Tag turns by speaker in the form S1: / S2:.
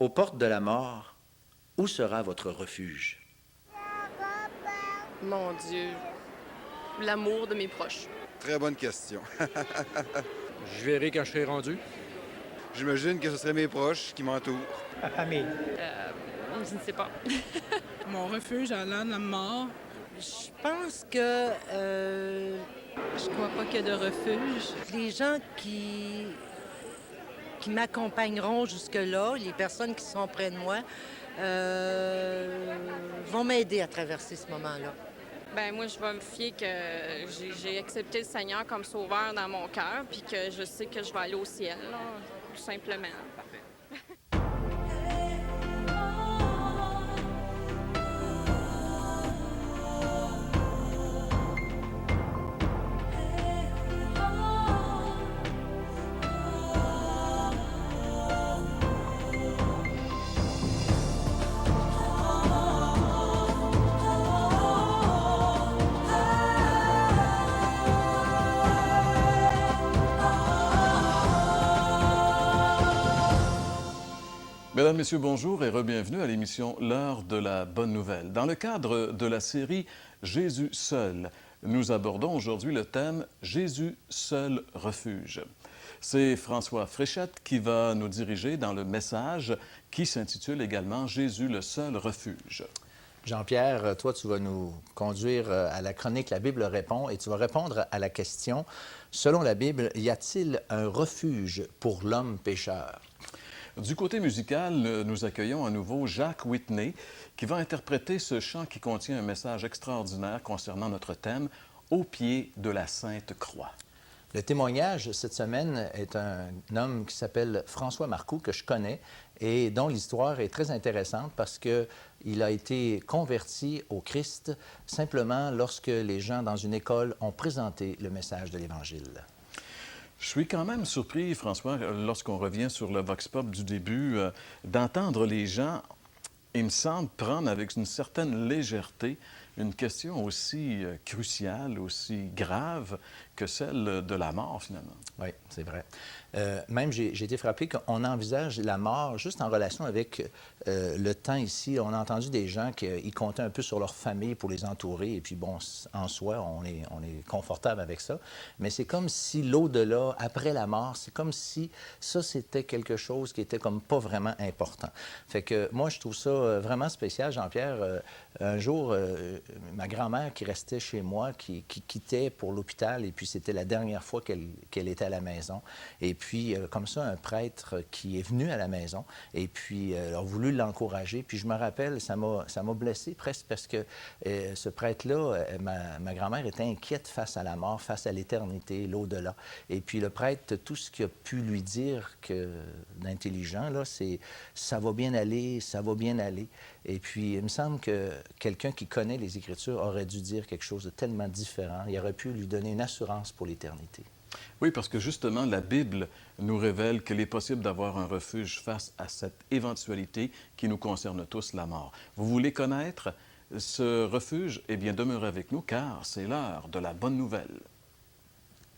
S1: Aux portes de la mort, où sera votre refuge?
S2: Mon Dieu, l'amour de mes proches.
S3: Très bonne question.
S4: Je verrai quand je serai rendu.
S3: J'imagine que ce seraient mes proches qui m'entourent.
S5: Ma famille.
S2: Je ne sais pas.
S6: Mon refuge à l'âne, la mort.
S7: Je pense que
S2: Je crois pas qu'il y a de refuge.
S7: les gens qui m'accompagneront jusque-là, les personnes qui seront près de moi, vont m'aider à traverser ce moment-là.
S2: Ben moi, je vais me fier que j'ai accepté le Seigneur comme sauveur dans mon cœur, puis que je sais que je vais aller au ciel, là, tout simplement.
S8: Mesdames, Messieurs, bonjour et re-bienvenue à l'émission L'heure de la bonne nouvelle. Dans le cadre de la série Jésus seul, nous abordons aujourd'hui le thème Jésus seul refuge. C'est François Fréchette qui va nous diriger dans le message qui s'intitule également Jésus le seul refuge.
S5: Jean-Pierre, toi, tu vas nous conduire à la chronique La Bible répond et tu vas répondre à la question, selon la Bible, y a-t-il un refuge pour l'homme pécheur?
S8: Du côté musical, nous accueillons à nouveau Jacques Whitney qui va interpréter ce chant qui contient un message extraordinaire concernant notre thème « Au pied de la Sainte Croix ».
S5: Le témoignage cette semaine est un homme qui s'appelle François Marcoux, que je connais, et dont l'histoire est très intéressante parce qu'il a été converti au Christ simplement lorsque les gens dans une école ont présenté le message de l'Évangile.
S8: Je suis quand même surpris, François, lorsqu'on revient sur le Vox Pop du début, d'entendre les gens, il me semble, prendre avec une certaine légèreté une question aussi cruciale, aussi grave que celle de la mort, finalement.
S5: Oui, c'est vrai. Même, j'ai été frappé qu'on envisage la mort juste en relation avec le temps ici. On a entendu des gens qui comptaient un peu sur leur famille pour les entourer. Et puis, bon, en soi, on est confortable avec ça. Mais c'est comme si l'au-delà, après la mort, c'est comme si ça, c'était quelque chose qui était comme pas vraiment important. Fait que moi, je trouve ça vraiment spécial, Jean-Pierre. Un jour, ma grand-mère qui restait chez moi, qui quittait pour l'hôpital, et puis c'était la dernière fois qu'elle était à la maison. Et puis, comme ça, un prêtre qui est venu à la maison, et puis a voulu l'encourager. Puis je me rappelle, ça m'a blessé presque parce que ce prêtre-là, ma grand-mère était inquiète face à la mort, face à l'éternité, l'au-delà. Et puis le prêtre, tout ce qu'il a pu lui dire d'intelligent, là, c'est « ça va bien aller, ça va bien aller ». Et puis, il me semble que quelqu'un qui connaît les Écritures aurait dû dire quelque chose de tellement différent. Il aurait pu lui donner une assurance pour l'éternité.
S8: Oui, parce que justement, la Bible nous révèle qu'il est possible d'avoir un refuge face à cette éventualité qui nous concerne tous, la mort. Vous voulez connaître ce refuge? Eh bien, demeurez avec nous, car c'est l'heure de la bonne nouvelle.